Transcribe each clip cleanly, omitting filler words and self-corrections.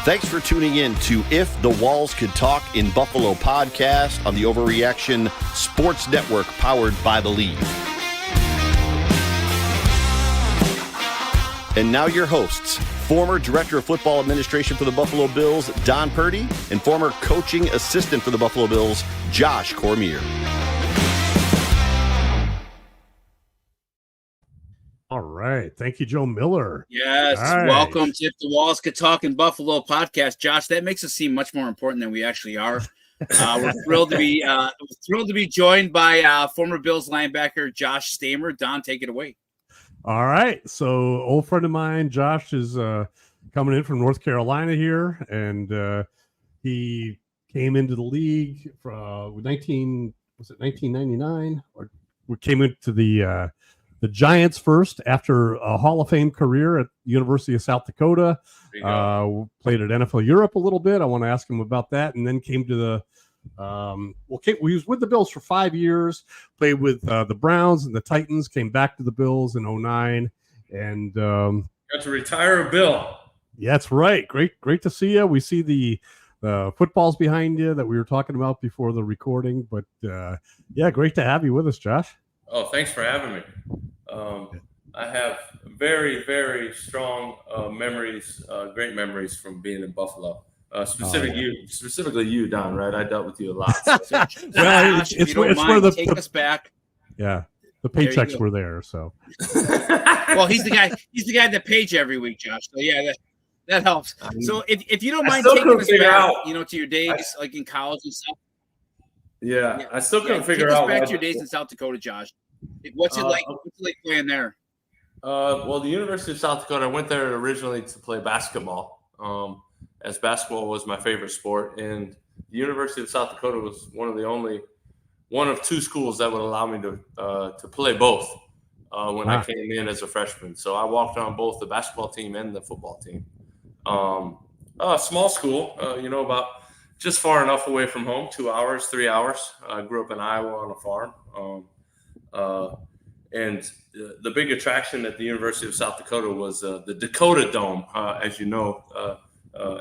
Thanks for tuning in to If the Walls Could Talk in Buffalo podcast on the Overreaction Sports Network powered by The League. And now your hosts, former Director of Football Administration for the Buffalo Bills, Don Purdy, and former coaching assistant for the Buffalo Bills, Josh Cormier. All right. Thank you, Joe Miller. Yes. Right. Welcome to If the Walls Could Talk in Buffalo podcast. Josh, that makes us seem much more important than we actually are. We're thrilled to be joined by former Bills linebacker Josh Stamer. Don, take it away. All right. So, old friend of mine, Josh, is coming in from North Carolina here, and he came into the league from 1999, or we came into the Giants first after a Hall of Fame career at the University of South Dakota. Played at NFL Europe a little bit. I want to ask him about that, and then came to the we was with the Bills for 5 years, played with the Browns and the Titans, came back to the Bills in 2009, and got to retire a Bill. Yeah, that's right. Great to see you. We see the footballs behind you that we were talking about before the recording, but yeah, great to have you with us, Josh. Oh, thanks for having me. I have very, very strong memories, great memories from being in Buffalo. Specifically you, Don, right? I dealt with you a lot. So. Well, it's where the take us back. Yeah, the paychecks were there. So, well, he's the guy that pays you every week, Josh. So yeah, that helps. So if you don't mind taking us back, to your days like in college and stuff. Yeah, I still couldn't figure out. Back to your days in South Dakota, Josh. What's it like? What's it like playing there? Well, the University of South Dakota. I went there originally to play basketball. As basketball was my favorite sport, and the University of South Dakota was one of two schools that would allow me to play both when I came in as a freshman. So I walked on both the basketball team and the football team. Small school, about just far enough away from home, 2 hours, 3 hours. I grew up in Iowa on a farm. And the big attraction at the University of South Dakota was the Dakota Dome. As you know,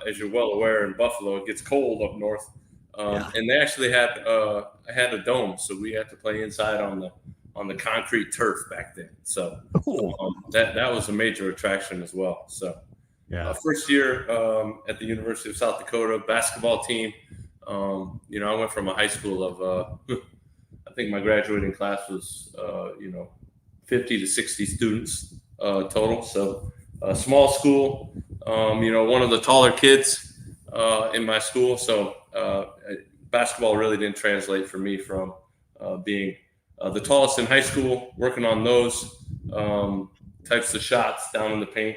as you're well aware, in Buffalo, it gets cold up north. And they actually had a dome, so we had to play inside on the concrete turf back then. So that was a major attraction as well. So first year at the University of South Dakota basketball team, I went from a high school of I think my graduating class was 50 to 60 students total. So a small school, one of the taller kids in my school. So basketball really didn't translate for me from being the tallest in high school, working on those types of shots down in the paint,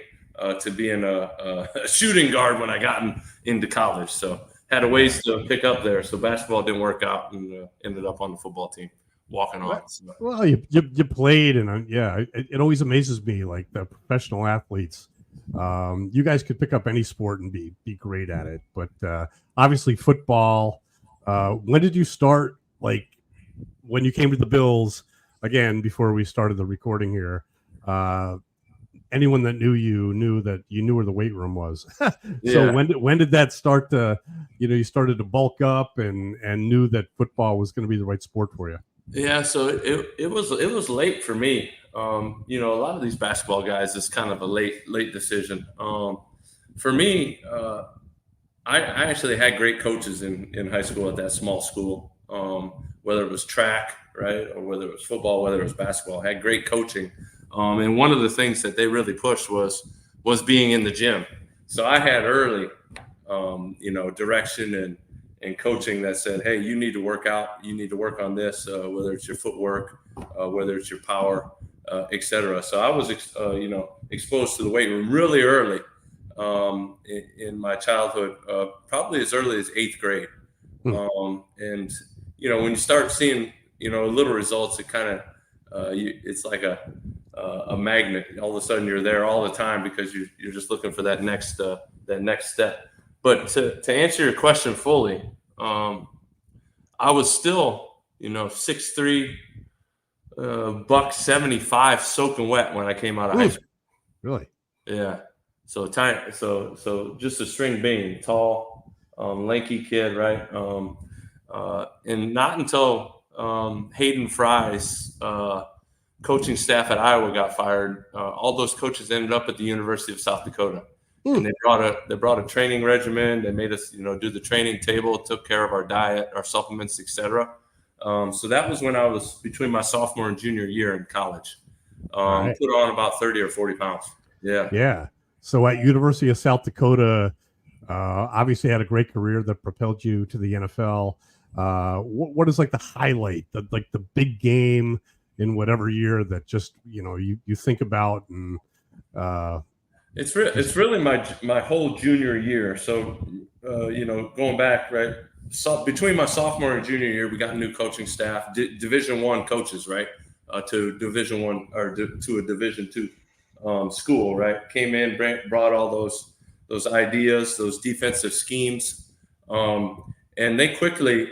to being a shooting guard when I got into college. So had a ways to pick up there. So basketball didn't work out, and ended up on the football team walking on. So. Well, you played, and it always amazes me, like the professional athletes. You guys could pick up any sport and be great at it, but obviously football. When did you start? Like when you came to the Bills again? Before we started the recording here, anyone that knew you knew that you knew where the weight room was. So when did that start to? You started to bulk up and knew that football was going to be the right sport for you. Yeah, so it was late for me. A lot of these basketball guys, it's kind of a late decision. For me, I actually had great coaches in high school at that small school, whether it was track, right, or whether it was football, whether it was basketball. I had great coaching, and one of the things that they really pushed was being in the gym. So I had early, direction and coaching that said, hey, you need to work out, you need to work on this, whether it's your footwork, whether it's your power, et cetera. So I was, exposed to the weight room really early in my childhood, probably as early as 8th grade. And, when you start seeing, little results, it kind of, it's like a magnet. All of a sudden you're there all the time because you're just looking for that next step. But to answer your question fully, I was still, 6'3", $175 soaking wet when I came out of high school. Really? Yeah. So just a string bean, tall, lanky kid, right? And not until Hayden Fry's coaching staff at Iowa got fired, all those coaches ended up at the University of South Dakota. And they brought a training regimen. They made us, do the training table, took care of our diet, our supplements, etc. So that was when I was between my sophomore and junior year in college. Right. Put on about 30 or 40 pounds. Yeah. Yeah. So at University of South Dakota, obviously had a great career that propelled you to the NFL. What is like the highlight, the big game in whatever year that just, you think about and It's really my whole junior year. So, going back, right? So between my sophomore and junior year, we got a new coaching staff, Division I coaches, right? To Division I or to a Division II school, right? Came in, brought all those ideas, those defensive schemes, and they quickly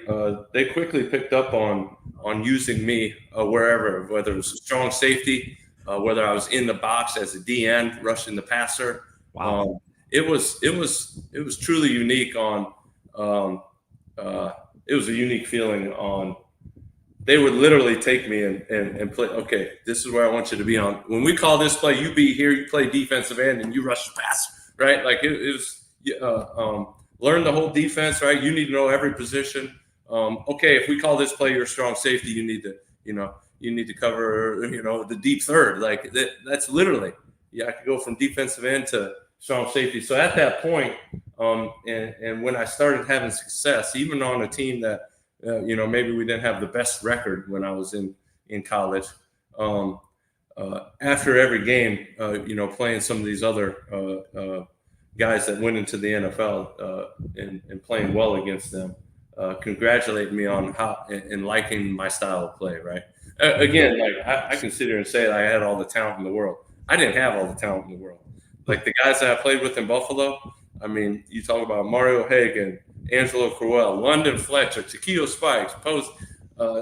picked up on using me wherever, whether it was a strong safety. Whether I was in the box as a D end, rushing the passer. Wow. It was truly unique it was a unique feeling on, they would literally take me and play, okay, this is where I want you to be on. When we call this play, you be here, you play defensive end and you rush the pass, right? Like it was, learn the whole defense, right? You need to know every position. Okay, if we call this play your strong safety, you need to, you need to cover, the deep third. Like that's literally, I could go from defensive end to strong safety. So at that point, and when I started having success, even on a team that, maybe we didn't have the best record when I was in college. After every game, playing some of these other guys that went into the NFL and playing well against them, congratulating me on how and liking my style of play, right? Again, like I can sit here and say that I had all the talent in the world. I didn't have all the talent in the world. Like the guys that I played with in Buffalo, I mean, you talk about Mario Hagan, Angelo Crowell, London Fletcher, Takeo Spikes,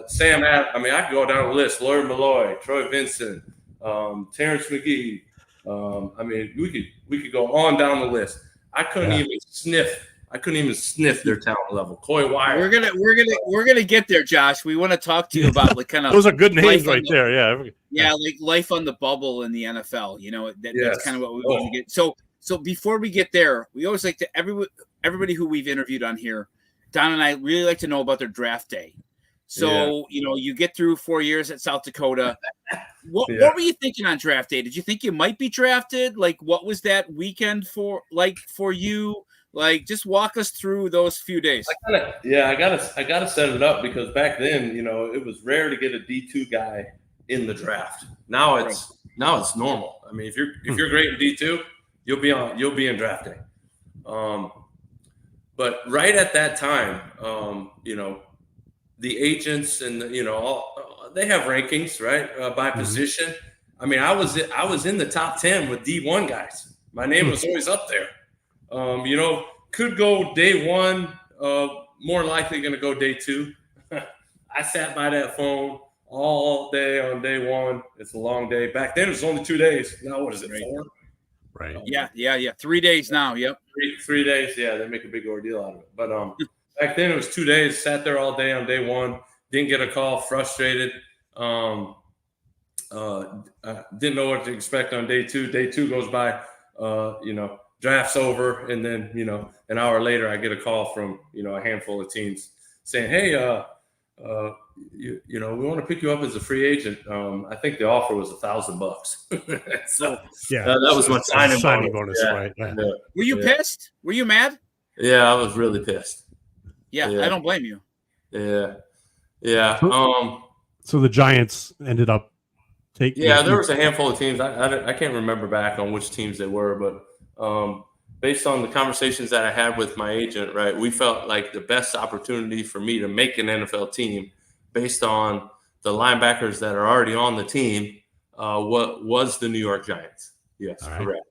Sam Adams. I mean, I could go down the list. Lloyd Malloy, Troy Vincent, Terrence McGee. I mean, we could go on down the list. I couldn't even sniff their talent level. Coy Wire. We're gonna get there, Josh. We want to talk to you about like kind of those are good names right there. Yeah. Yeah, like life on the bubble in the NFL. That's kind of what we want to get. So before we get there, we always like to everybody who we've interviewed on here, Don and I really like to know about their draft day. So, you get through 4 years at South Dakota. What were you thinking on draft day? Did you think you might be drafted? Like, what was that weekend for you? Like, just walk us through those few days. I gotta set it up because back then, it was rare to get a D2 guy in the draft. Now it's normal. I mean, if you're great in D2, you'll be in draft day. But right at that time, the agents and they have rankings, right, by position. I mean, I was in the top 10 with D1 guys. My name was always up there. Could go day one, more likely going to go day two. I sat by that phone all day on day one. It's a long day. Back then, it was only 2 days. Now, what is it, 4? Right. Yeah. 3 days now. Yep. 3 days. Yeah, they make a big ordeal out of it. But back then, it was 2 days. Sat there all day on day one. Didn't get a call. Frustrated. Didn't know what to expect on day two. Day two goes by. Draft's over, and then an hour later, I get a call from a handful of teams saying, "Hey, we want to pick you up as a free agent. I think the offer was $1,000." So that was my signing bonus. Right? Yeah. Were you pissed? Were you mad? Yeah, I was really pissed. Yeah, I don't blame you. Yeah. So the Giants ended up taking. Yeah, there was a handful of teams. I can't remember back on which teams they were, but based on the conversations that I had with my agent, right, we felt like the best opportunity for me to make an NFL team based on the linebackers that are already on the team was the New York Giants. Yes, correct.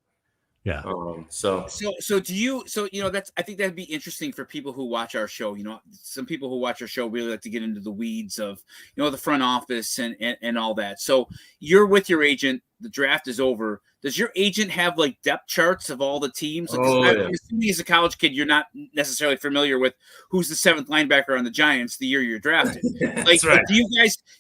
Yeah. So that's, I think that'd be interesting for people who watch our show. Some people who watch our show really like to get into the weeds of, the front office and all that. So you're with your agent, the draft is over. Does your agent have like depth charts of all the teams? I'm assuming as a college kid, you're not necessarily familiar with who's the 7th linebacker on the Giants the year you're drafted. That's right. Do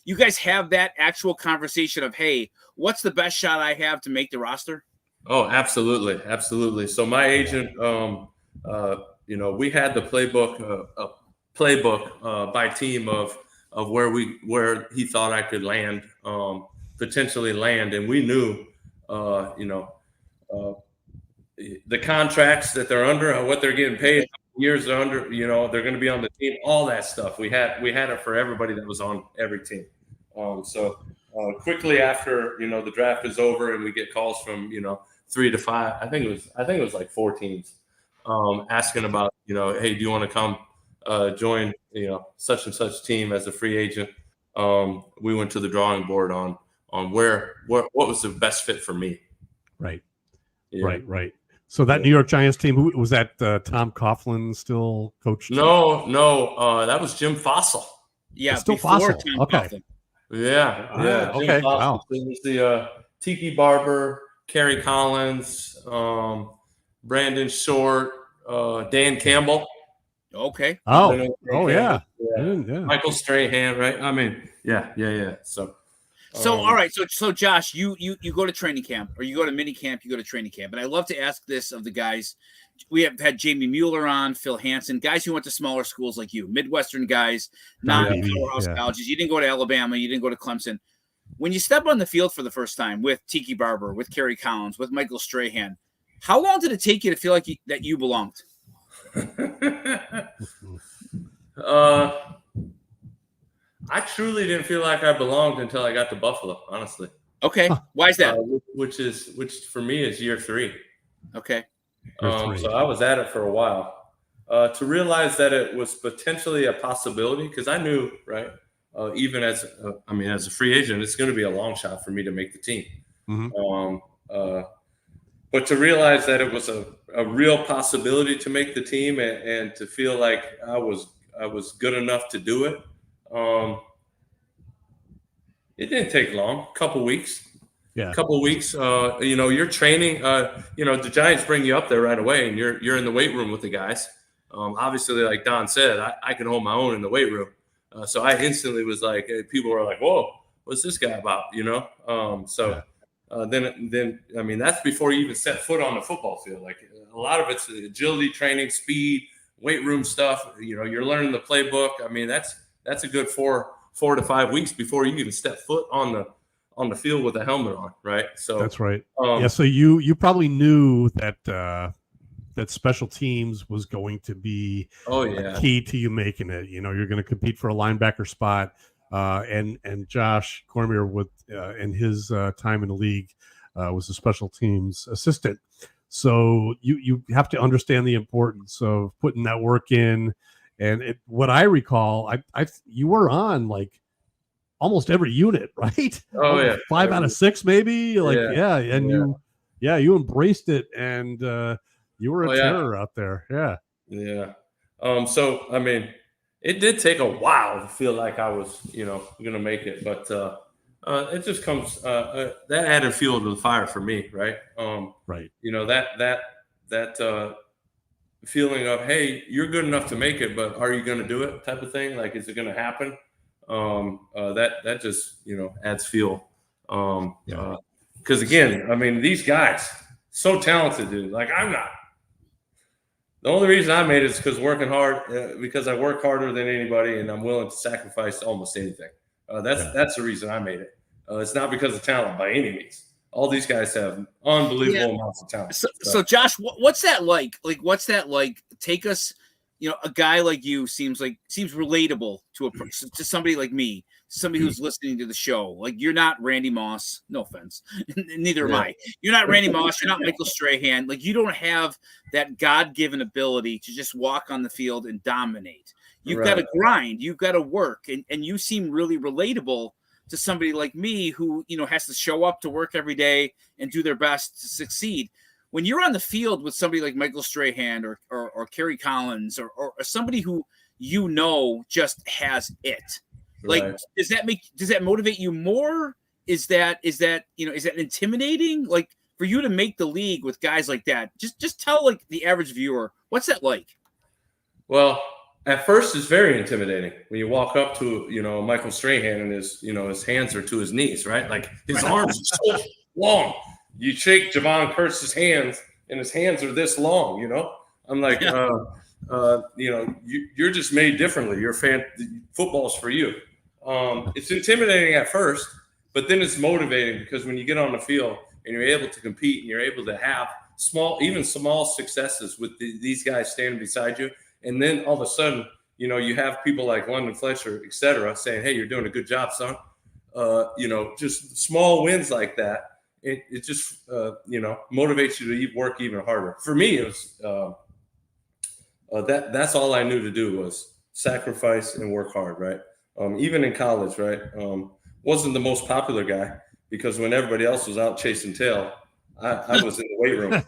you guys have that actual conversation of, hey, what's the best shot I have to make the roster? Oh, absolutely. Absolutely. So my agent, we had the playbook by team of where he thought I could land, potentially land. And we knew, the contracts that they're under, what they're getting paid, years they're under, they're going to be on the team, all that stuff. We had it for everybody that was on every team. Quickly after, the draft is over and we get calls from, 3 to 5, I think it was like 4 teams, asking about, hey, do you want to come join, such and such team as a free agent? We went to the drawing board on what was the best fit for me. Right. Yeah. Right. So that New York Giants team, who was that? Tom Coughlin still coached? No, that was Jim Fossil. Yeah, it's still Fossil. Okay. Coughlin. Yeah. Okay. Jim Fossil. Wow. It was the Tiki Barber, Kerry Collins, Brandon Short, Dan Campbell. Okay. Oh, yeah. Michael Strahan, right? I mean, yeah. So all right. So Josh, you go to training camp, or you go to mini camp, you go to training camp. And I love to ask this of the guys. We have had Jamie Mueller on, Phil Hansen, guys who went to smaller schools like you, Midwestern guys, non-powerhouse colleges. You didn't go to Alabama. You didn't go to Clemson. When you step on the field for the first time with Tiki Barber, with Kerry Collins, with Michael Strahan, how long did it take you to feel like that you belonged? I truly didn't feel like I belonged until I got to Buffalo, honestly. Okay. Why is that? Which for me is year 3. Okay. So I was at it for a while. To realize that it was potentially a possibility, because I knew, right, even as a free agent, it's going to be a long shot for me to make the team. Mm-hmm. But to realize that it was a real possibility to make the team, and to feel like I was good enough to do it, it didn't take long. A couple weeks. Yeah. Couple weeks. You're training. The Giants bring you up there right away, and you're in the weight room with the guys. Obviously, like Don said, I can hold my own in the weight room. So I instantly was like, people were like, "Whoa, what's this guy about?" Then that's before you even set foot on the football field. Like, a lot of it's agility training, speed, weight room stuff. You're learning the playbook. I mean, that's a good 4 to 5 weeks before you even step foot on the field with a helmet on, right? So that's right. So you probably knew that special teams was going to be key to you making it. You're going to compete for a linebacker spot. And Josh Cormier in his time in the league was a special teams assistant. So you have to understand the importance of putting that work in. And what I recall, you were on like almost every unit, right? Oh yeah, 5 out of 6 maybe. You embraced it, and you were a terror out there. Yeah. It did take a while to feel like I was, going to make it, but it just comes that added fuel to the fire for me, right? Right. That feeling of, hey, you're good enough to make it, but are you going to do it? Type of thing. Like, is it going to happen? That just adds fuel. Because again, these guys so talented, dude. Like, I'm not. The only reason I made it is because I work harder than anybody, and I'm willing to sacrifice almost anything. That's the reason I made it. It's not because of talent by any means. All these guys have unbelievable amounts of talent. So Josh, what's that like? Like, what's that like? Take us, a guy like you seems relatable to somebody like me, somebody who's listening to the show. Like, you're not Randy Moss. No offense. Neither am I. You're not Randy Moss. You're not Michael Strahan. Like, you don't have that God-given ability to just walk on the field and dominate. You've got to grind. You've got to work. And you seem really relatable to somebody like me who, has to show up to work every day and do their best to succeed. when you're on the field with somebody like Michael Strahan or Kerry Collins or somebody who just has it, like Right. does that motivate you more? Is that intimidating? Like for you to make the league with guys like that, just tell like the average viewer, what's that like? Well, at first it's very intimidating when you walk up to, Michael Strahan and his hands are to his knees, right? Like his arms are so long. You shake Javon Kurtz's hands and his hands are this long, I'm like, you're just made differently. You're a fan. Football's for you. It's intimidating at first, but then it's motivating because when you get on the field and you're able to compete and you're able to have small successes with these guys standing beside you. And then all of a sudden, you have people like London Fletcher, et cetera, saying, hey, you're doing a good job, son. Just small wins like that. It just, motivates you to work even harder. For me, it was that's all I knew to do was sacrifice and work hard, right? Even in college, right? Wasn't the most popular guy because when everybody else was out chasing tail, I was in the weight room.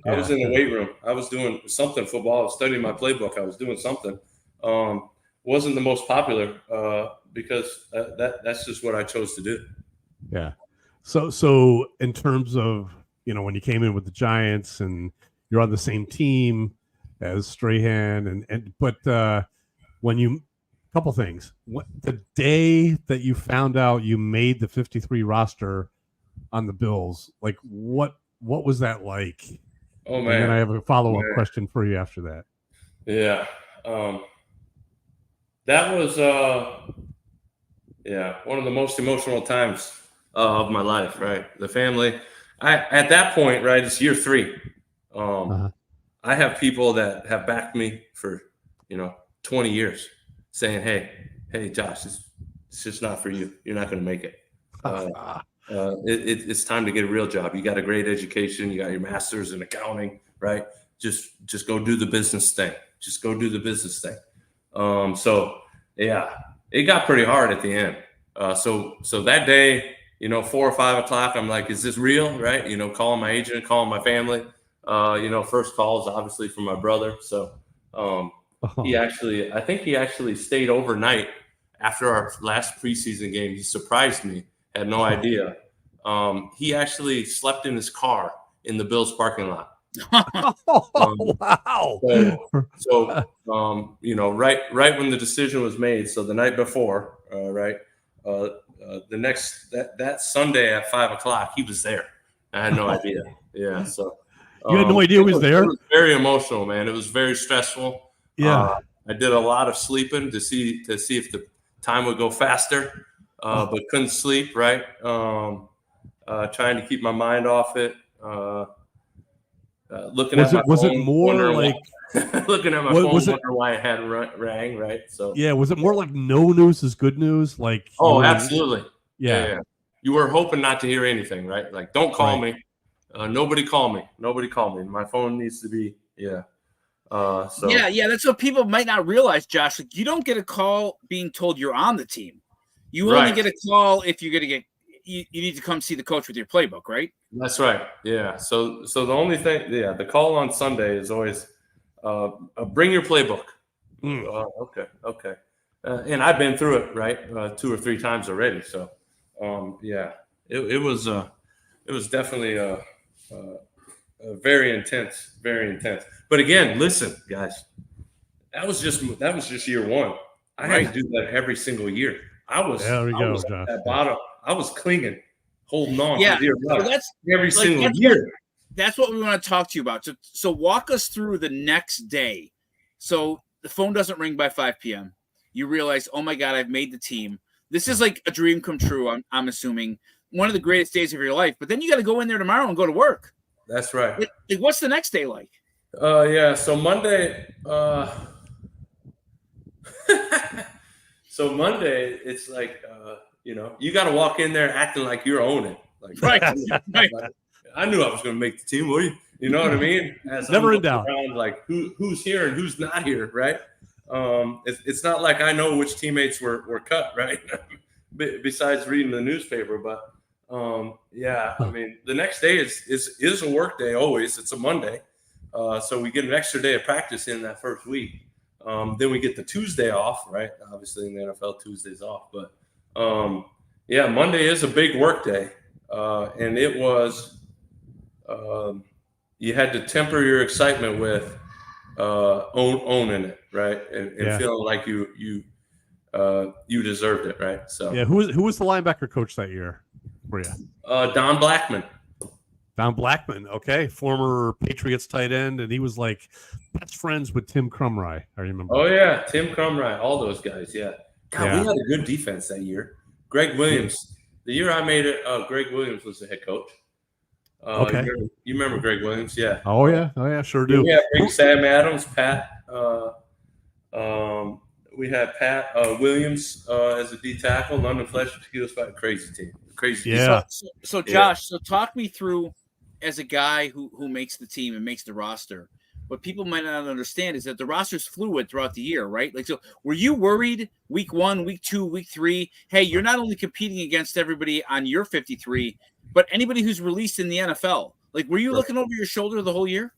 I was in the weight room. I was doing something football. I was studying my playbook. I was doing something. Wasn't the most popular because that's just what I chose to do. Yeah. So in terms of, when you came in with the Giants and you're on the same team as Strahan but when couple things. The day that you found out you made the 53 roster on the Bills, like what was that like? Oh man! And then I have a follow-up question for you after that. Yeah, that was one of the most emotional times of my life. Right, the family. At that point, right, it's year 3. I have people that have backed me for 20 years, saying, "Hey, Josh, it's just not for you. You're not going to make it." It's time to get a real job. You got a great education. You got your master's in accounting, right? Just go do the business thing. Just go do the business thing. So yeah, it got pretty hard at the end. So that day, 4 or 5 o'clock, I'm like, is this real? Right? Calling my agent, calling my family. First call is obviously from my brother. So I think he actually stayed overnight after our last preseason game. He surprised me. Had no idea. He actually slept in his car in the Bills parking lot. Wow. So right when the decision was made, so the night before, that Sunday at 5 o'clock, he was there. I had no idea. Yeah. So you had no idea he was there? It was very emotional, man. It was very stressful. Yeah. I did a lot of sleeping to see if the time would go faster. But couldn't sleep, right? Trying to keep my mind off it. Looking at my phone. Was it more like looking at my phone, wondering why it hadn't rang, right? So yeah, was it more like no news is good news? Like absolutely, yeah. You were hoping not to hear anything, right? Like, don't call me. Nobody call me. My phone needs to be that's what people might not realize, Josh. Like, you don't get a call being told you're on the team. You only get a call if you're going to get you need to come see the coach with your playbook, right? That's right. Yeah. So the only thing, the call on Sunday is always bring your playbook. Okay. And I've been through it, right, 2 or 3 times already. So it was definitely a very intense, very intense. But again, listen, guys, that was just year 1. I had to do that every single year. I was at that bottom. I was clinging, holding on. Yeah, so that's every single year. That's what we want to talk to you about. So walk us through the next day. So the phone doesn't ring by 5 p.m. You realize, oh my God, I've made the team. This is like a dream come true. I'm assuming one of the greatest days of your life. But then you got to go in there tomorrow and go to work. That's right. Like, what's the next day like? So Monday. So Monday, it's like, you got to walk in there acting like you're owning. Like, right. I knew I was going to make the team. You know what I mean? As never in doubt. Around, like who's here and who's not here, right? It's not like I know which teammates were cut, right? Besides reading the newspaper, but Yeah, I mean, the next day is a work day always. It's a Monday. So we get an extra day of practice in that first week. Then we get the Tuesday off, right? Obviously in the NFL, Tuesday's off. But, yeah, Monday is a big work day. And it was you had to temper your excitement with owning it, right? And feeling like you deserved it, right? So yeah, who was the linebacker coach that year for you? Don Blackman. Don Blackman, okay, former Patriots tight end, and he was like best friends with Tim Crumry. I remember. Oh yeah, Tim Crumry, all those guys. Yeah, God, we had a good defense that year. Greg Williams, the year I made it, Greg Williams was the head coach. Okay, you remember Greg Williams? Yeah. Oh yeah, sure do. We had Big Sam Adams, Pat. We had Pat Williams as a D tackle, London Fletcher, Takeo Spikes, crazy team. Crazy. Yeah. So Josh, so talk me through, as a guy who makes the team and makes the roster, what people might not understand is that the roster's fluid throughout the year, right? Like, so were you worried week 1, week 2, week 3? Hey, you're not only competing against everybody on your 53, but anybody who's released in the NFL. Like, were you looking over your shoulder the whole year?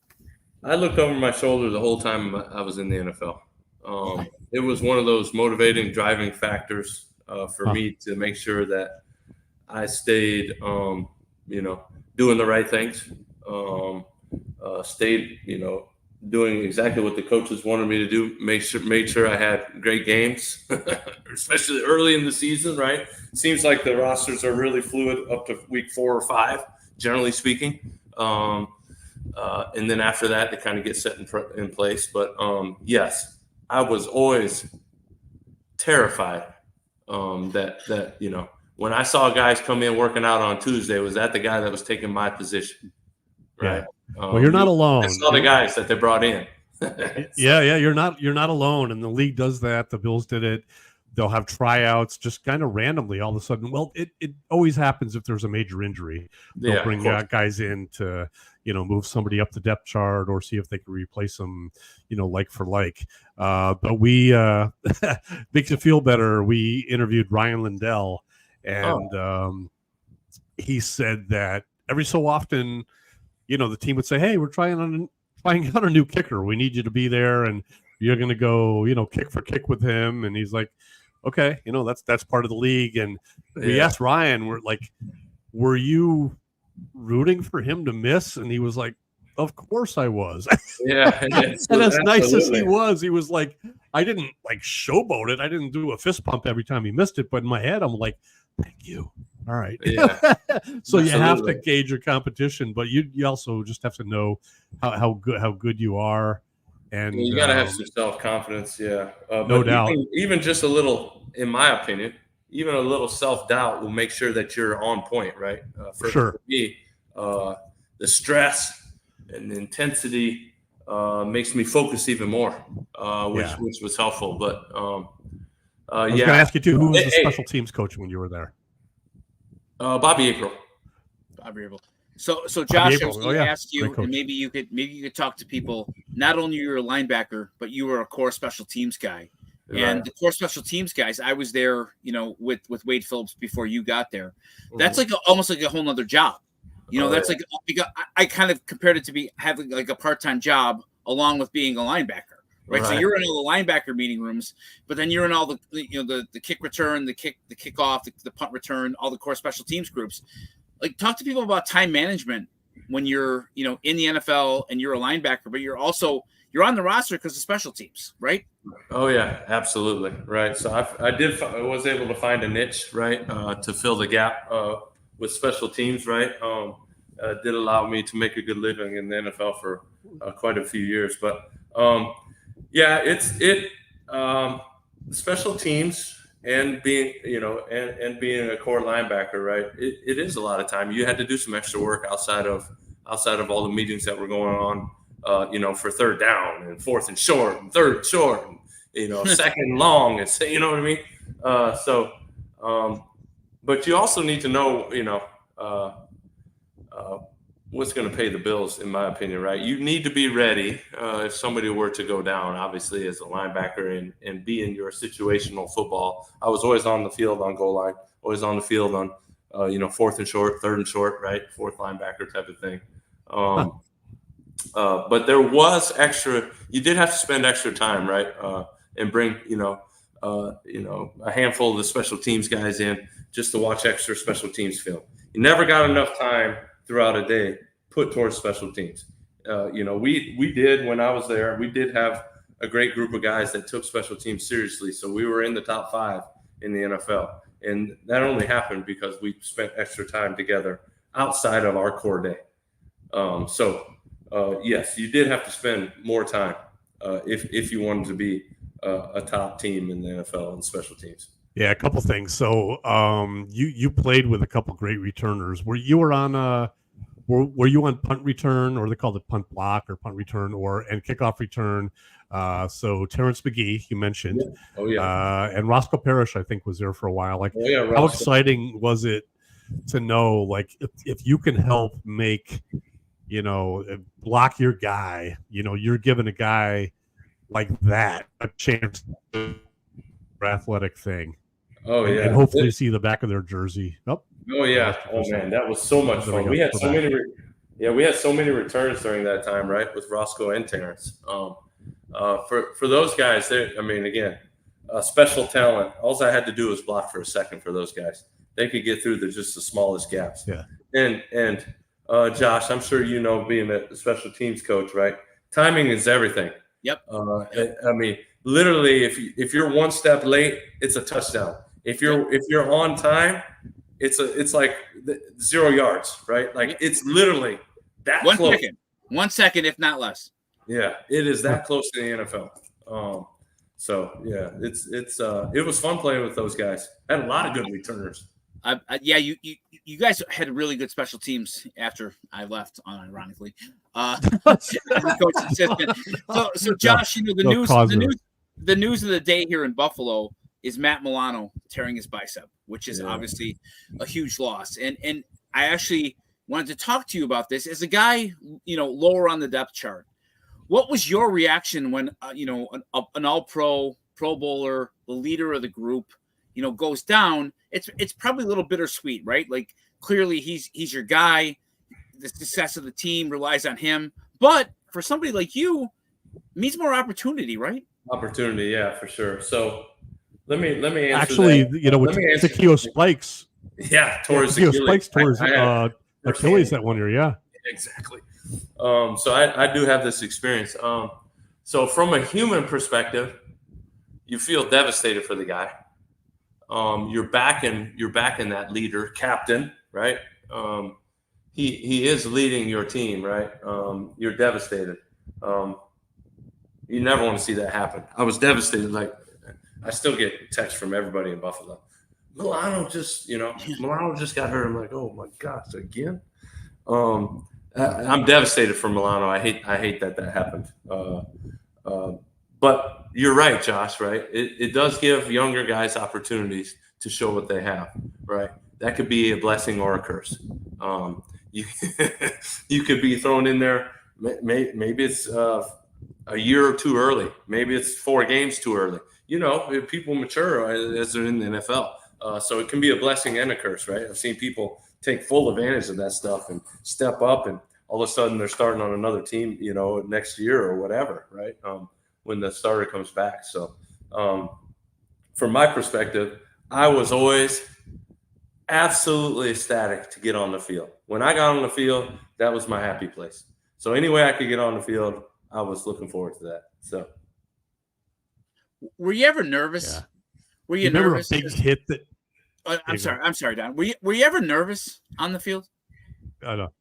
I looked over my shoulder the whole time I was in the NFL. It was one of those motivating, driving factors for me to make sure that I stayed, doing the right things, stayed, doing exactly what the coaches wanted me to do, made sure I had great games, especially early in the season, right? Seems like the rosters are really fluid up to week 4 or 5, generally speaking. And then after that, they kind of get set in place. But, yes, I was always terrified that when I saw guys come in working out on Tuesday, was that the guy that was taking my position? Right. Yeah. Well, you're not alone. I saw the guys that they brought in. Yeah. You're not alone. And the league does that. The Bills did it. They'll have tryouts just kind of randomly all of a sudden. Well, it always happens if there's a major injury. They'll bring guys in to, move somebody up the depth chart or see if they can replace them, like for like. But we makes it feel better. We interviewed Ryan Lindell, and he said that every so often, the team would say, "Hey, we're trying out a new kicker. We need you to be there, and you're going to go, kick for kick with him." And he's like, "Okay, that's part of the league." And we asked Ryan, were you rooting for him to miss? And he was like, "Of course I was." Yeah. And as nice as he was like, I didn't showboat it. I didn't do a fist pump every time he missed it, but in my head, I'm like, "Thank you." All right. Yeah. So you have to gauge your competition, but you also just have to know how good you are. And you got to have some self-confidence. Yeah. No doubt. Even just a little, in my opinion, even a little self-doubt will make sure that you're on point, right? For me, the stress and the intensity makes me focus even more, which was helpful. But I was going to ask you too, who was the special teams coach when you were there? Bobby April. So Josh, I was going to ask you, and maybe you could talk to people. Not only you're a linebacker, but you were a core special teams guy. Right. And the core special teams guys, I was there, with Wade Phillips before you got there. That's almost like a whole nother job. That's like I kind of compared it to having like a part-time job along with being a linebacker. Right. So you're in all the linebacker meeting rooms, but then you're in all the the kick return, the kickoff, the punt return, all the core special teams groups. Like, talk to people about time management when you're in the NFL and you're a linebacker, but you're on the roster because of special teams, right? Oh yeah, absolutely, right. So I was able to find a niche, right, to fill the gap with special teams, right. Did allow me to make a good living in the NFL for quite a few years, but. Special teams and being, and being a core linebacker, right? It is a lot of time. You had to do some extra work outside of all the meetings that were going on, for third down and fourth and short and third and short, and, second and long, and you know what I mean? But you also need to know, what's going to pay the bills, in my opinion, right? You need to be ready if somebody were to go down, obviously, as a linebacker and be in your situational football. I was always on the field on goal line, always on the field on fourth and short, third and short, right? Fourth linebacker type of thing. But there was extra. You did have to spend extra time, right? And bring a handful of the special teams guys in just to watch extra special teams film. You never got enough time throughout a day put towards special teams. We did when I was there. We did have a great group of guys that took special teams seriously. So we were in the top 5 in the NFL, and that only happened because we spent extra time together outside of our core day. Yes, you did have to spend more time if you wanted to be a top team in the NFL and special teams. Yeah, a couple things. So you played with a couple great returners. Were you on punt return, or they called it punt block or punt return, and kickoff return? So Terrence McGee, you mentioned. Yeah. Oh yeah. And Roscoe Parrish, I think, was there for a while. Like, oh, yeah, how exciting was it to know, like, if you can help make, block your guy, you're giving a guy like that a chance to athletic thing. Oh yeah, and hopefully see the back of their jersey. Oh yeah, oh man, that was so much fun. We had so many. We had so many returns during that time, right, with Roscoe and Terrence. For those guys, again, special talent. All I had to do was block for a second for those guys. They could get through just the smallest gaps. Yeah. And Josh, I'm sure being a special teams coach, right? Timing is everything. Yep. Literally, if you're one step late, it's a touchdown. If you're on time, it's like 0 yards, right? Like it's literally that close. 1 second, if not less. Yeah, it is that close to the NFL. It was fun playing with those guys. Had a lot of good returners. You guys had really good special teams after I left, unironically. Coach assistant. So Josh, the news of the day here in Buffalo is Matt Milano tearing his bicep, which is obviously a huge loss. And I actually wanted to talk to you about this as a guy, lower on the depth chart. What was your reaction when an all-pro, Pro Bowler, the leader of the group, goes down? It's probably a little bittersweet, right? Like clearly he's your guy. The success of the team relies on him. But for somebody like you, it means more opportunity, right? Opportunity, yeah, for sure. So let me answer actually that. With Takeo Spikes. Yeah, towards Achilles. Achilles that one year, yeah. Exactly. So I do have this experience. So from a human perspective, you feel devastated for the guy. You're backing that leader, captain, right? He is leading your team, right? You're devastated. You never want to see that happen. I was devastated. Like I still get texts from everybody in Buffalo. Milano just got hurt. I'm like, oh my gosh, again. I'm devastated for Milano. I hate that happened. But you're right, Josh, right? It does give younger guys opportunities to show what they have, right? That could be a blessing or a curse. You could be thrown in there. Maybe it's a year or two early. Maybe it's 4 games too early. People mature as they're in the NFL. So it can be a blessing and a curse, right? I've seen people take full advantage of that stuff and step up, and all of a sudden they're starting on another team, next year or whatever, right? When the starter comes back. So from my perspective, I was always absolutely ecstatic to get on the field. When I got on the field, that was my happy place. So any way I could get on the field, I was looking forward to that. So were you ever nervous? Yeah. Were you nervous? A big hit that I'm sorry, Don. Were you ever nervous on the field? I know.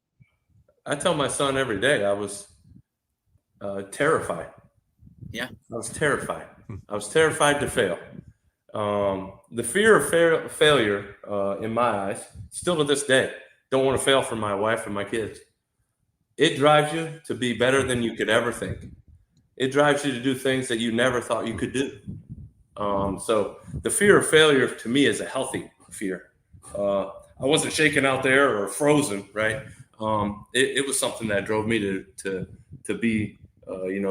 I tell my son every day I was terrified. Yeah. I was terrified. I was terrified to fail. The fear of failure, in my eyes, still to this day, don't want to fail for my wife and my kids. It drives you to be better than you could ever think. It drives you to do things that you never thought you could do. So the fear of failure to me is a healthy fear. I wasn't shaken out there or frozen, right? It was something that drove me to be,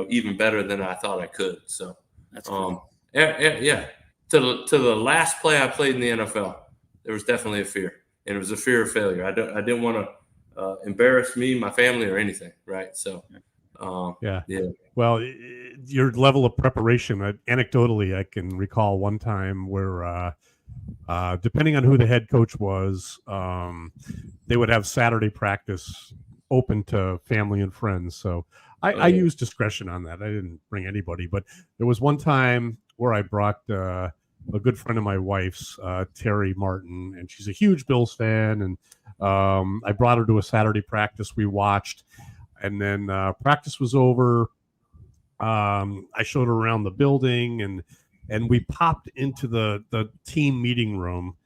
even better than I thought I could. So that's cool. Yeah. To the last play I played in the NFL, there was definitely a fear. and it was a fear of failure. I didn't want to embarrass me, my family, or anything, right? So, yeah. Yeah. Well, your level of preparation, anecdotally, I can recall one time where, depending on who the head coach was, they would have Saturday practice open to family and friends. So I used discretion on that. I didn't bring anybody, but there was one time where I brought a good friend of my wife's, Terry Martin, and she's a huge Bills fan. And I brought her to a Saturday practice we watched. And then practice was over. I showed her around the building, and we popped into the team meeting room.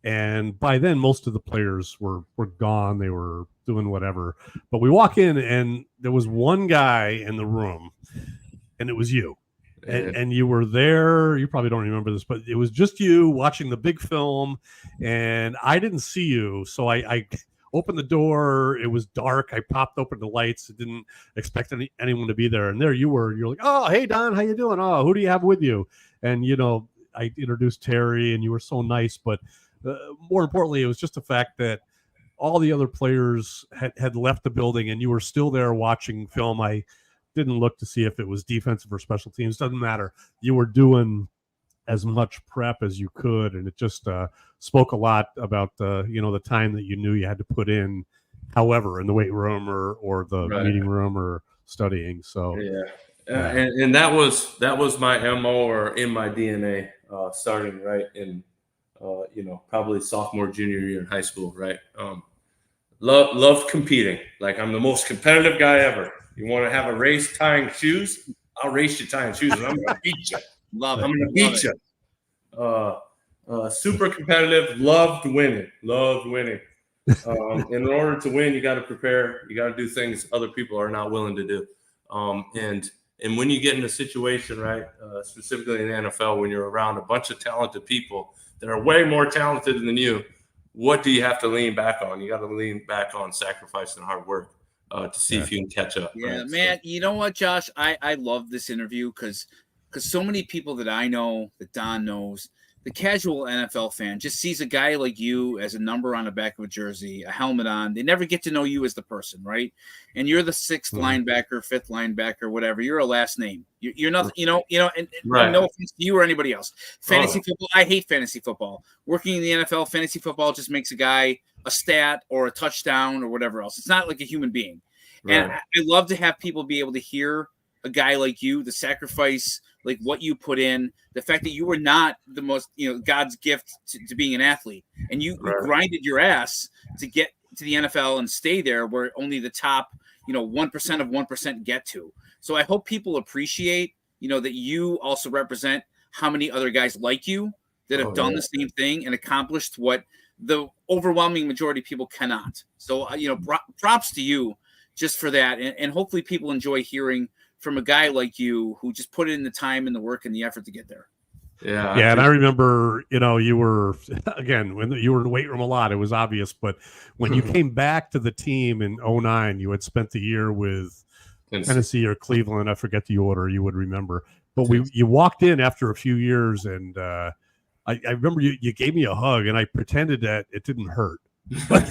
And by then, most of the players were gone. They were doing whatever. But we walk in, and there was one guy in the room, and it was you. And you were there. You probably don't remember this, but it was just you watching the big film, and I didn't see you. So I opened the door. It was dark. I popped open the lights. I didn't expect anyone to be there. And there you were. You're like, oh, hey, Don, how you doing? Oh, who do you have with you? And, I introduced Terry, and you were so nice. But more importantly, it was just the fact that all the other players had left the building, and you were still there watching film. I didn't look to see if it was defensive or special teams. Doesn't matter. You were doing as much prep as you could, and it just spoke a lot about the time that you knew you had to put in, however, in the weight room or the meeting room or studying. So and that was my MO or in my DNA, starting right in probably sophomore, junior year in high school, right? Love competing. Like, I'm the most competitive guy ever. You want to have a race tying shoes? I'll race you tying shoes, and I'm going to beat you. Love it. I'm going to beat you. Super competitive. Loved winning. In order to win, you got to prepare. You got to do things other people are not willing to do. And when you get in a situation, right, specifically in the NFL, when you're around a bunch of talented people that are way more talented than you, what do you have to lean back on? You got to lean back on sacrifice and hard work to see if you can catch up. Yeah, right? man. You know what, Josh? I love this interview because so many people that I know, that Don knows, the casual NFL fan just sees a guy like you as a number on the back of a jersey, a helmet on. They never get to know you as the person, right? And you're the sixth linebacker, fifth linebacker, whatever. You're a last name. You're nothing, and Right. no offense to you or anybody else. Fantasy football, I hate fantasy football. Working in the NFL, fantasy football just makes a guy a stat or a touchdown or whatever else. It's not like a human being. Right. And I love to have people be able to hear a guy like you, the sacrifice, like what you put in, the fact that you were not the most, God's gift to being an athlete, and you grinded your ass to get to the NFL and stay there where only the top, 1% of 1% get to. So I hope people appreciate, that you also represent how many other guys like you that have done the same thing and accomplished what the overwhelming majority of people cannot. So, props to you just for that. And hopefully people enjoy hearing from a guy like you who just put in the time and the work and the effort to get there. Yeah. And I remember, you were, again, when you were in the weight room a lot, it was obvious, but when you came back to the team in 2009, you had spent the year with Tennessee or Cleveland. I forget the order, you would remember, but you walked in after a few years, and I remember you gave me a hug, and I pretended that it didn't hurt. Well,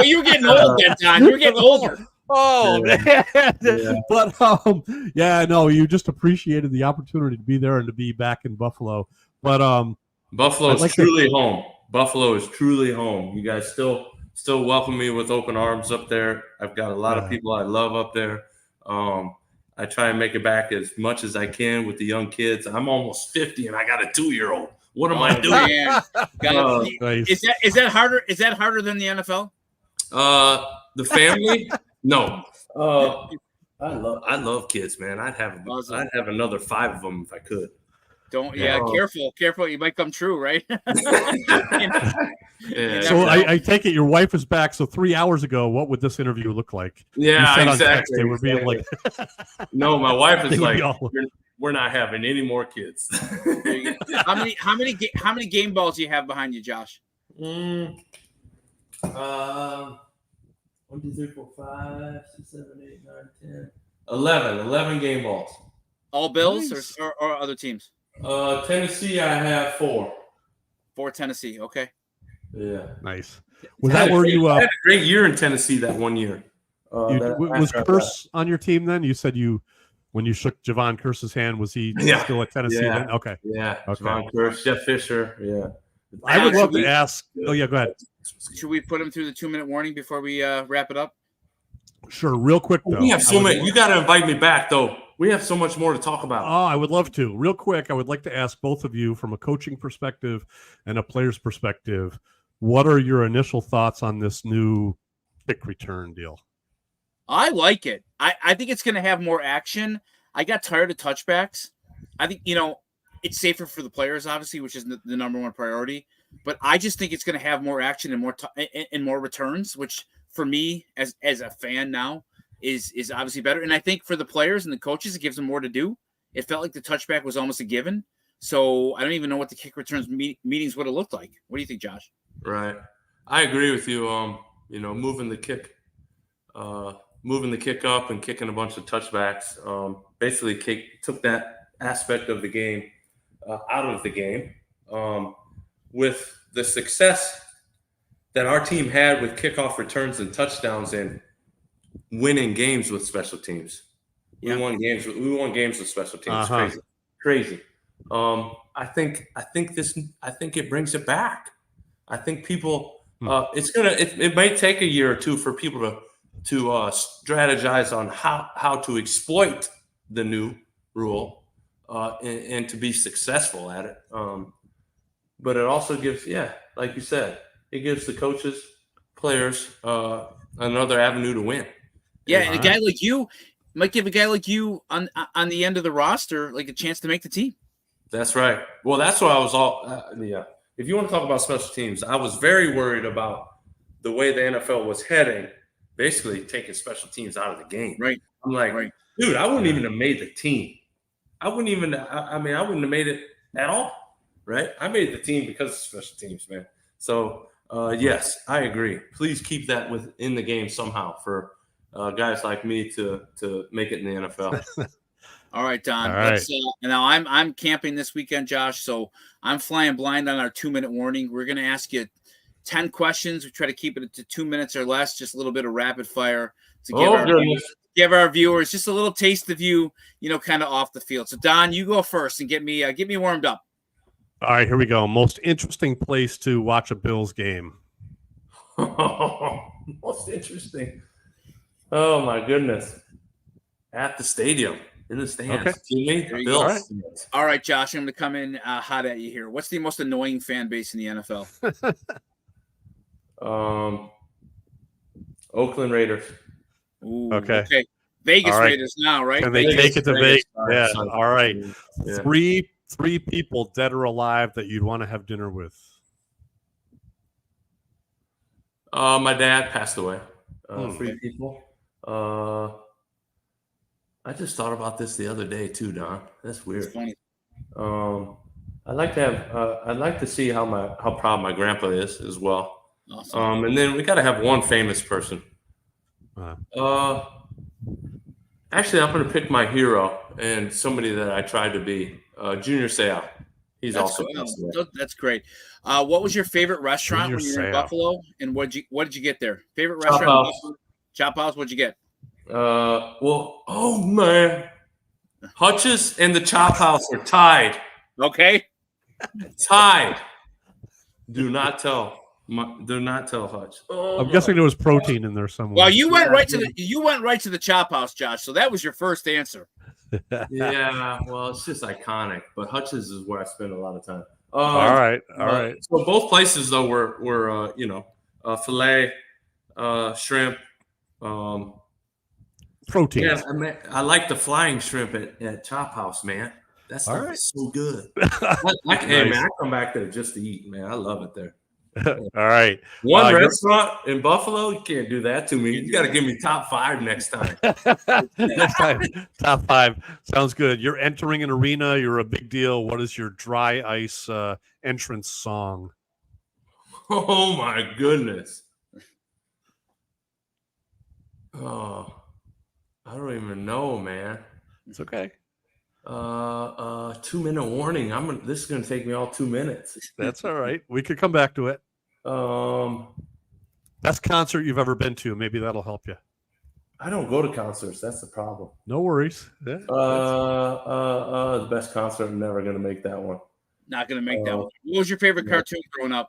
you were getting old that time. You were getting older. Oh, man. Yeah. But you just appreciated the opportunity to be there and to be back in Buffalo. But Buffalo is truly home. Buffalo is truly home. You guys still welcome me with open arms up there. I've got a lot of people I love up there. I try and make it back as much as I can with the young kids. I'm almost 50 and I got a 2-year-old. What am I doing? Nice. Is that harder? Is that harder than the NFL? The family? No. I love kids, man. I'd have another 5 of them if I could. Careful. You might come true, right? So I take it your wife is back. So 3 hours ago, what would this interview look like? Yeah, exactly. They were being like, no, my wife is like, we're not having any more kids. How many game balls do you have behind you, Josh? 1, 2, 3, 4, 5, 6, 7, 8, 9, 10. 11 game balls. All Bills or other teams? Tennessee, I have 4. 4 Tennessee, okay. Yeah. Nice. Was that where you? I had a great year in Tennessee that one year. Was Curse on your team then? You said when you shook Javon Curse's hand, was he still at Tennessee then? Okay. Yeah. Okay. Javon Curse, Jeff Fisher. Yeah. I would love to ask. Oh yeah, go ahead. Should we put him through the 2-minute warning before we wrap it up? Sure. Real quick though. We have so many. You got to invite me back though. We have so much more to talk about. Oh, I would love to. Real quick, I would like to ask both of you from a coaching perspective and a player's perspective, what are your initial thoughts on this new kick return deal? I like it. I think it's going to have more action. I got tired of touchbacks. I think, it's safer for the players, obviously, which is the number one priority. But I just think it's going to have more action and more returns, which for me as a fan now is obviously better. And I think for the players and the coaches, it gives them more to do. It felt like the touchback was almost a given. So I don't even know what the kick returns meetings would have looked like. What do you think, Josh? Right. I agree with you. Moving the kick up and kicking a bunch of touchbacks, basically took that aspect of the game out of the game. With the success that our team had with kickoff returns and touchdowns and winning games with special teams. We won games with special teams. Crazy. I think it brings it back. I think people it might take a year or two for people to strategize on how to exploit the new rule and to be successful at it. But it also gives, like you said, it gives the coaches, players another avenue to win. Yeah, and a guy like you might give a guy like you on the end of the roster like a chance to make the team. That's right. Well, that's what I was If you want to talk about special teams, I was very worried about the way the NFL was heading, basically taking special teams out of the game. Right. I'm like, dude, I wouldn't even have made the team. I wouldn't have made it at all. Right. I made the team because of special teams, man. So, yes, I agree. Please keep that within the game somehow for guys like me to make it in the NFL. All right, Don. All right. Now I'm camping this weekend, Josh. So I'm flying blind on our 2-minute warning. We're going to ask you 10 questions. We try to keep it to 2 minutes or less, just a little bit of rapid fire to give our viewers just a little taste of you, kind of off the field. So Don, you go first and get me warmed up. All right, here we go. Most interesting place to watch a Bills game. Most interesting. Oh my goodness. At the stadium, in the stands. Okay. Bills. All right, Josh, I'm going to come in hot at you here. What's the most annoying fan base in the NFL? Oakland Raiders. Ooh, okay. Vegas Raiders now, right? Can they take it to Vegas? Yeah. All right. Yeah. Three people, dead or alive, that you'd want to have dinner with. My dad passed away. 3 people. I just thought about this the other day too, Don. That's weird. It's funny. I'd like to see how proud my grandpa is as well. Awesome. And then we got to have one famous person. Actually, I'm going to pick my hero and somebody that I tried to be. Junior Seau. He's also passed away. That's great. What was your favorite restaurant when you were in Buffalo? And what did you get there? Favorite restaurant? Chop House. What'd you get? Oh man, Hutch's and the Chop House are tied. Okay. Tied. Do not tell Hutch. I'm guessing there was protein in there somewhere. Well, you went right to the Chop House, Josh. So that was your first answer. Yeah, well, it's just iconic. But Hutch's is where I spend a lot of time. All right. So both places though were filet, shrimp, protein. Yeah, I like the flying shrimp at Chop House, man. That stuff is so good. Hey, man, I come back there just to eat, man. I love it there. All right. One restaurant in Buffalo, you can't do that to me. You got to give me top 5 next time. Top 5. Sounds good. You're entering an arena. You're a big deal. What is your dry ice entrance song? Oh, my goodness. Oh, I don't even know, man. It's okay. 2-minute warning. This is going to take me all 2 minutes. That's all right. We could come back to it. Best concert you've ever been to. Maybe that'll help you. I don't go to concerts. That's the problem. No worries. Yeah. The best concert. I'm never gonna make that one. Not going to make that one. What was your favorite cartoon growing up?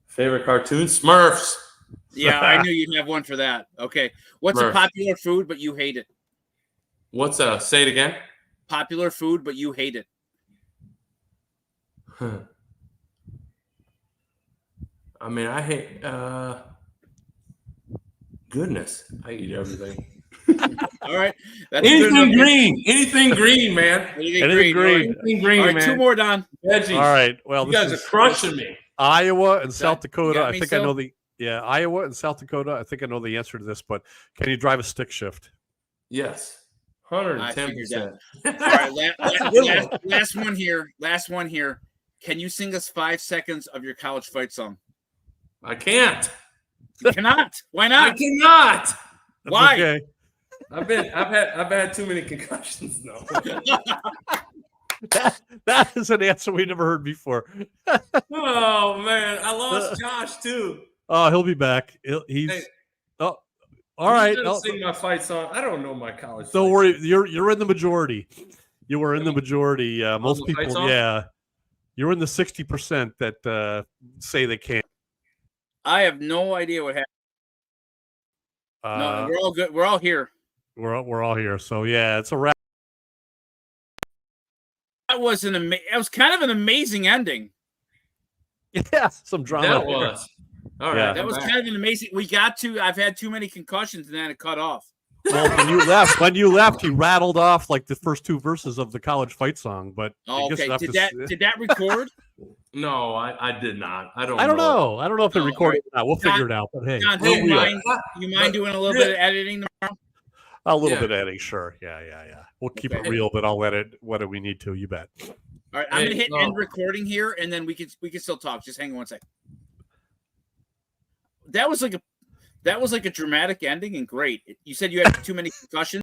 Favorite cartoon? Smurfs. Yeah, I knew you'd have one for that. Okay. What's a popular food, but you hate it? What's say it again? Popular food, but you hate it. I mean, I hate goodness. I eat everything. All right. That's anything green. Anything green, man. Anything green. Anything green, all right, man. 2 more, Don. Veggies. All right. Well, you guys are crushing me. Iowa and South Dakota. I think still? I know the Iowa and South Dakota. I think I know the answer to this, but can you drive a stick shift? Yes. 110%. All right, last one here. Last one here. Can you sing us 5 seconds of your college fight song? I can't. You cannot. Why not? I cannot. That's Why? Okay. I've had too many concussions now. That is an answer we never heard before. Oh man, I lost Josh too. Oh, he'll be back. He's all right. Sing my fight song. I don't know my college. Don't worry. You're in the majority. You were in the majority. Most people, yeah. You're in the 60% that say they can't. I have no idea what happened. No, we're all good. We're all here. We're all here. So yeah, it's a wrap. That was it was kind of an amazing ending. Yeah, some drama. That was. All right. Yeah. That was kind of an amazing. I've had too many concussions and then it cut off. Well, when you left, you rattled off like the first 2 verses of the college fight song. But okay, did that record? No, I did not. I don't know. I don't know if it recorded. Right. We'll figure it out. But hey, John, do you mind doing a little bit of editing tomorrow? A little bit of editing, sure. Yeah. We'll keep it real, but I'll edit what we need to. You bet. All right, I'm gonna hit end recording here, and then we can still talk. Just hang on one second. That was like a dramatic ending and great. You said you had too many concussions.